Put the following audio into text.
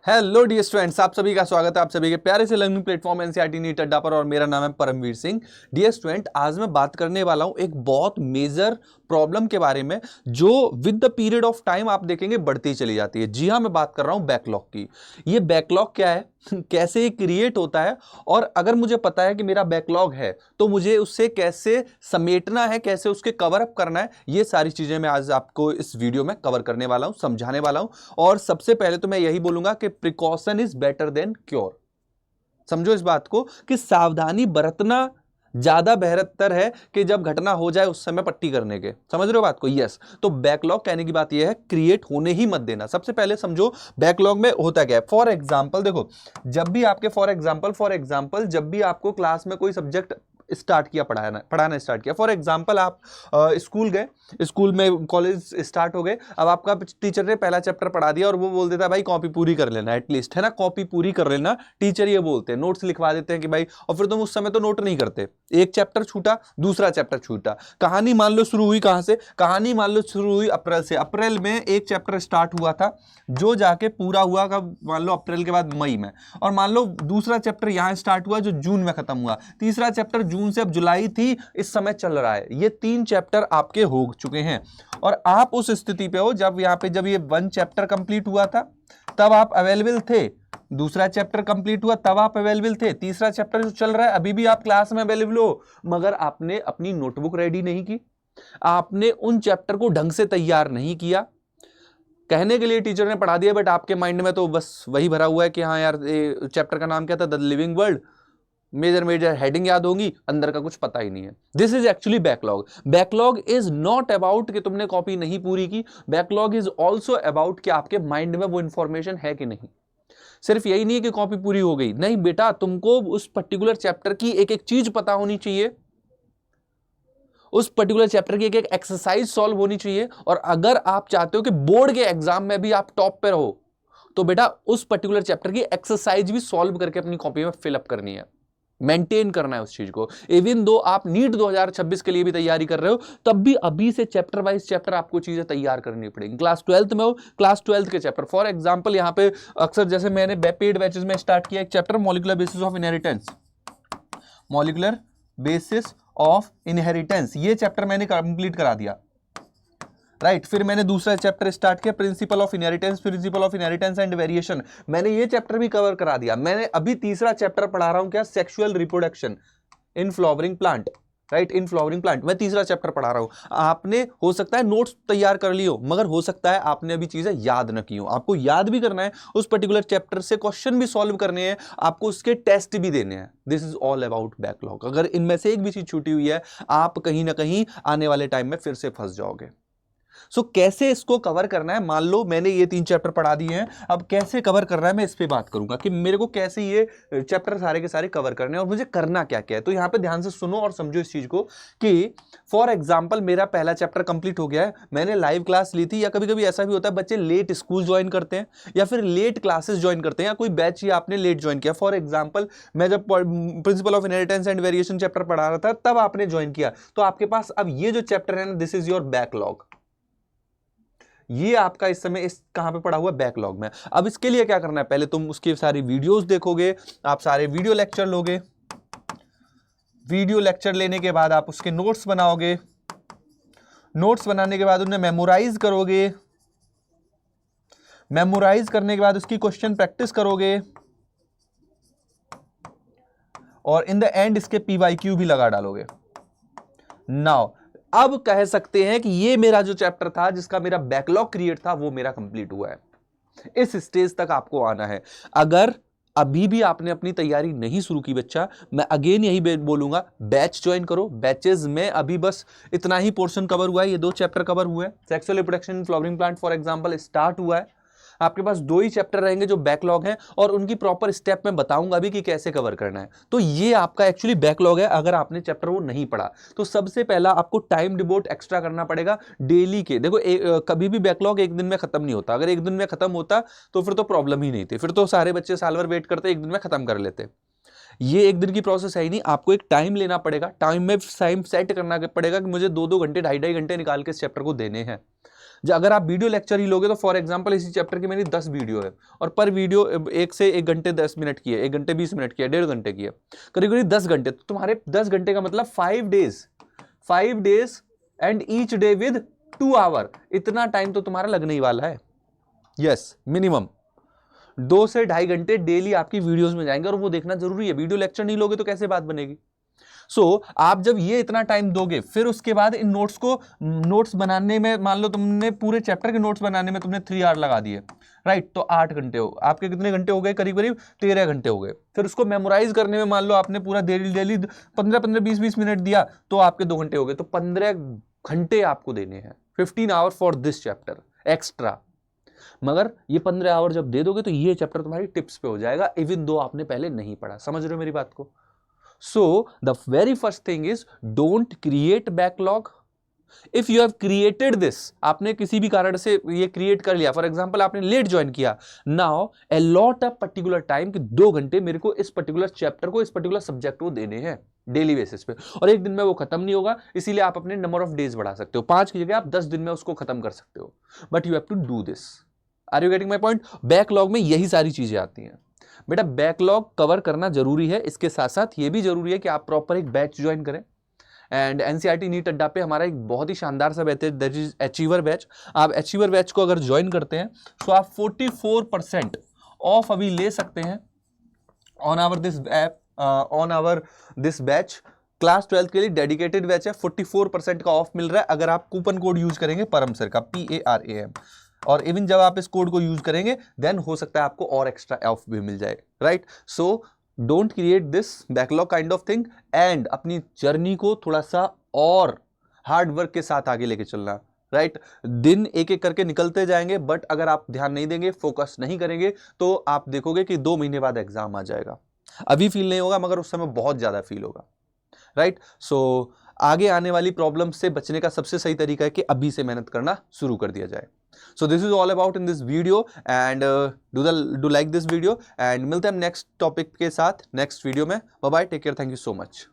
Hello dear students, आप सभी का स्वागत है आप सभी के प्यारे से लर्निंग प्लेटफॉर्म एनसीईआरटी नीट अड्डा पर। और मेरा नाम है परमवीर सिंह। डियर स्टूडेंट, आज मैं बात करने वाला हूं एक बहुत मेजर प्रॉब्लम के बारे में जो with the period of time आप देखेंगे बढ़ती चली जाती है। जी हां, मैं बात कर रहा हूं बैकलॉग की। ये बैकलॉग क्या है, कैसे ये क्रिएट होता है, और अगर मुझे पता है कि मेरा बैकलॉग है तो मुझे उससे कैसे समेटना है, कैसे उसके कवर अप करना है, ये सारी चीजें मैं आज आपको इस वीडियो में कवर करने वाला हूं, समझाने वाला हूं। और सबसे पहले तो मैं यही बोलूंगा कि precaution is better than cure. समझो इस बात को कि सावधानी बरतना ज्यादा बेहतर है कि जब घटना हो जाए उस समय पट्टी करने के। समझ रहे हो बात को? यस। तो बैकलॉग कहने की बात यह है, क्रिएट होने ही मत देना। सबसे पहले समझो बैकलॉग में होता क्या है। फॉर एग्जांपल देखो, जब भी आपके फॉर एग्जांपल जब भी आपको क्लास में कोई सब्जेक्ट स्टार्ट किया, पढ़ाना स्टार्ट किया। फॉर एग्जांपल आप स्कूल गए, स्कूल में कॉलेज स्टार्ट हो गए। अब आपका टीचर ने पहला चैप्टर पढ़ा दिया और वो बोल देता है भाई कॉपी पूरी कर लेना एटलीस्ट, है ना, कॉपी पूरी कर लेना। टीचर ये बोलते हैं, नोट्स लिखवा देते हैं कि भाई, और फिर तुम उस समय तो नोट नहीं करते। एक चैप्टर छूटा, दूसरा चैप्टर छूटा। कहानी मान लो शुरू हुई कहां से, कहानी मान लो शुरू हुई अप्रैल से। अप्रैल में एक चैप्टर स्टार्ट हुआ था जो जाके पूरा हुआ कब, मान लो अप्रैल के बाद मई में। और मान लो दूसरा चैप्टर यहां स्टार्ट हुआ जो जून में खत्म हुआ। तीसरा चैप्टर जून से अब जुलाई थी, इस समय चल रहा है। ये 3 चैप्टर आपके हो चुके हैं और आप उस स्थिति पे हो जब यहां पे जब ये 1 चैप्टर कंप्लीट हुआ था तब आप अवेलेबल थे, दूसरा चैप्टर कंप्लीट हुआ तब आप अवेलेबल थे, तीसरा चैप्टर जो चल रहा है अभी भी आप क्लास में अवेलेबल हो, मगर आपने अपनी नोटबुक रेडी नहीं की, आपने उन चैप्टर को ढंग से तैयार नहीं किया। कहने के लिए टीचर ने पढ़ा दिया बट आपके माइंड में तो बस वही भरा हुआ है कि हाँ यार, चैप्टर का नाम क्या था, the living world, major heading याद होंगी, अंदर का कुछ पता ही नहीं है। This is actually backlog. Backlog is not about कि तुमने कॉपी नहीं पूरी की, बैकलॉग इज ऑल्सो अबाउट कि आपके माइंड में वो इंफॉर्मेशन है कि नहीं। सिर्फ यही नहीं है कि कॉपी पूरी हो गई, नहीं बेटा, तुमको उस पर्टिकुलर चैप्टर की एक एक चीज पता होनी चाहिए, उस पर्टिकुलर चैप्टर की एक एक एक्सरसाइज सॉल्व होनी चाहिए। और अगर आप चाहते हो कि बोर्ड के एग्जाम में भी आप टॉप पे रहो तो बेटा उस पर्टिकुलर चैप्टर की एक्सरसाइज भी सॉल्व करके अपनी कॉपी में फिलअप करनी है, मेंटेन करना है उस चीज को। इवन दो आप नीट 2026 के लिए भी तैयारी कर रहे हो तब भी अभी से चैप्टर वाइज चैप्टर आपको चीजें तैयार करनी पड़ेगी। क्लास 12th में हो, क्लास 12th के चैप्टर, फॉर एग्जांपल यहां पे अक्सर जैसे मैंने पेड बैचेस में स्टार्ट किया एक chapter molecular basis of inheritance, molecular basis of inheritance, ये चैप्टर मैंने कंप्लीट करा दिया, राइट। फिर मैंने दूसरा चैप्टर स्टार्ट किया principle of inheritance and variation, मैंने ये चैप्टर भी कवर करा दिया। मैंने अभी तीसरा चैप्टर पढ़ा रहा हूं, क्या, sexual reproduction in flowering plant, right, in flowering plant, मैं तीसरा चैप्टर पढ़ा रहा हूं। आपने हो सकता है नोट्स तैयार कर लियो, मगर हो सकता है आपने अभी चीजें याद न की हो। आपको याद भी करना है, उस पर्टिकुलर चैप्टर से क्वेश्चन भी सॉल्व करने हैं, आपको उसके टेस्ट भी देने हैं। This is all about backlog. अगर इनमें से एक भी चीज छूटी हुई है, आप कहीं ना कहीं आने वाले टाइम में फिर से फंस जाओगे। सो कैसे इसको कवर करना है, मान लो मैंने ये 3 चैप्टर पढ़ा दिए हैं, अब कैसे कवर करना है मैं इस पे बात करूंगा कि मेरे को कैसे ये चैप्टर सारे के सारे कवर करने हैं और मुझे करना क्या क्या है। तो यहां पे ध्यान से सुनो और समझो इस चीज को कि फॉर एग्जांपल मेरा पहला चैप्टर कंप्लीट हो गया है, मैंने लाइव क्लास ली थी, या कभी कभी ऐसा भी होता है बच्चे लेट स्कूल ज्वाइन करते हैं या फिर लेट क्लासेस ज्वाइन करते हैं, या कोई बैच ही आपने लेट ज्वाइन किया। फॉर एग्जाम्पल मैं जब principle of inheritance and variation chapter पढ़ा रहा था तब आपने ज्वाइन किया, तो आपके पास अब ये जो चैप्टर है ना, दिस इज योर बैकलॉग। ये आपका इस समय इस कहां पे पड़ा हुआ है, बैकलॉग में। अब इसके लिए क्या करना है, पहले तुम उसकी सारी वीडियोस देखोगे, आप सारे वीडियो लेक्चर लोगे, वीडियो लेक्चर लेने के बाद आप उसके नोट्स बनाओगे, नोट्स बनाने के बाद उन्हें मेमोराइज करोगे, मेमोराइज करने के बाद उसकी क्वेश्चन प्रैक्टिस करोगे, और इन द एंड इसके PYQ भी लगा डालोगे। नाउ अब कह सकते हैं कि ये मेरा जो चैप्टर था जिसका मेरा बैकलॉग क्रिएट था वो मेरा कंप्लीट हुआ है। इस स्टेज तक आपको आना है। अगर अभी भी आपने अपनी तैयारी नहीं शुरू की बच्चा, मैं अगेन यही बोलूंगा, बैच ज्वाइन करो। बैचेस में अभी बस इतना ही पोर्शन कवर हुआ है, ये 2 चैप्टर कवर हुए हैं। Sexual reproduction flowering plant for example start हुआ है, आपके पास 2 ही चैप्टर रहेंगे जो बैकलॉग हैं, और उनकी प्रॉपर स्टेप में बताऊंगा भी कि कैसे कवर करना है। तो ये आपका एक्चुअली बैकलॉग है। अगर आपने चैप्टर वो नहीं पढ़ा तो सबसे पहला आपको टाइम डिवोट एक्स्ट्रा करना पड़ेगा डेली के। देखो कभी भी बैकलॉग एक दिन में खत्म नहीं होता। अगर एक दिन में खत्म होता तो फिर तो प्रॉब्लम ही नहीं थी, फिर तो सारे बच्चे साल भर वेट करते, एक दिन में खत्म कर लेते। ये एक दिन की प्रोसेस है ही नहीं, आपको एक टाइम लेना पड़ेगा, टाइम में टाइम सेट करना पड़ेगा कि मुझे 2-2 घंटे 2.5-2.5 घंटे निकाल के इस चैप्टर को देने हैं। अगर आप वीडियो लेक्चर ही लोगे तो फॉर एग्जांपल इसी चैप्टर की मेरी 10 वीडियो है और पर वीडियो 1 से 1 घंटे 10 मिनट की है, 1 घंटे 20 मिनट की है, 1.5 घंटे की है, करीब करीब 10 घंटे, तो तुम्हारे 10 घंटे का मतलब 5 days and each day with 2 hour, इतना टाइम तो तुम्हारा लगने ही वाला है। यस, मिनिमम 2 से 2.5 घंटे डेली आपकी वीडियोस में जाएंगे और वो देखना जरूरी है। वीडियो लेक्चर नहीं लोगे तो कैसे बात बनेगी। आप जब ये इतना टाइम दोगे, फिर उसके बाद इन नोट्स बनाने में, मान लो तुमने पूरे चैप्टर के नोट्स बनाने में तुमने 3 आवर लगा दिए, राइट, तो 8 घंटे हो, आपके कितने घंटे हो गए, करीब करीब 13 घंटे हो गए। फिर उसको मेमोराइज करने में मान लो आपने पूरा डेली 15 20 मिनट दिया, तो आपके 2 घंटे हो गए, तो 15 घंटे आपको देने हैं, 15 hour for this chapter extra. मगर ये 15 आवर जब दे दोगे तो ये चैप्टर तुम्हारी टिप्स पे हो जाएगा, इवन दो आपने पहले नहीं पढ़ा। समझ रहे हो मेरी बात को? So the very first thing is don't create backlog. If you have created this, आपने किसी भी कारण से ये क्रिएट कर लिया, फॉर एग्जाम्पल आपने लेट ज्वाइन किया, now allot a particular time कि 2 घंटे मेरे को इस पर्टिकुलर चैप्टर को, इस पर्टिकुलर सब्जेक्ट को देने हैं डेली बेसिस पे, और एक दिन में वो खत्म नहीं होगा, इसीलिए आप अपने नंबर ऑफ डेज बढ़ा सकते हो, 5 की जगह आप 10 दिन में उसको खत्म कर सकते हो, but you have to do this. Are you getting my point? Backlog में यही सारी चीजें आती हैं बेटा। बैकलॉग कवर करना जरूरी है, इसके साथ साथ ये भी जरूरी है कि आप प्रॉपर एक बैच ज्वाइन करें। एंड एनसीईआरटी नीट अड्डा पे हमारा एक बहुत ही शानदार सा बैच है, दैट इज अचीवर बैच। आप अचीवर बैच को अगर ज्वाइन करते हैं तो आप 44% ऑफ अभी ले सकते हैं on our this batch. Class 12 के लिए डेडिकेटेड बैच है, 44% का ऑफ मिल रहा है अगर आप कूपन कोड यूज करेंगे परम सर का, PARAM, और इवन जब आप इस कोड को यूज करेंगे देन हो सकता है आपको और एक्स्ट्रा ऑफ भी मिल जाए, right. So don't create this backlog kind of thing, and अपनी जर्नी को थोड़ा सा और हार्ड वर्क के साथ आगे लेके चलना, राइट। दिन एक एक करके निकलते जाएंगे, बट अगर आप ध्यान नहीं देंगे, फोकस नहीं करेंगे, तो आप देखोगे कि 2 महीने बाद एग्जाम आ जाएगा। अभी फील नहीं होगा मगर उस समय बहुत ज्यादा फील होगा, राइट। सो आगे आने वाली प्रॉब्लम से बचने का सबसे सही तरीका है कि अभी से मेहनत करना शुरू कर दिया जाए। So this is all about in this video, and do like this video, and मिलते हैं नेक्स्ट टॉपिक के साथ नेक्स्ट वीडियो में। Bye bye, take care, thank you so much.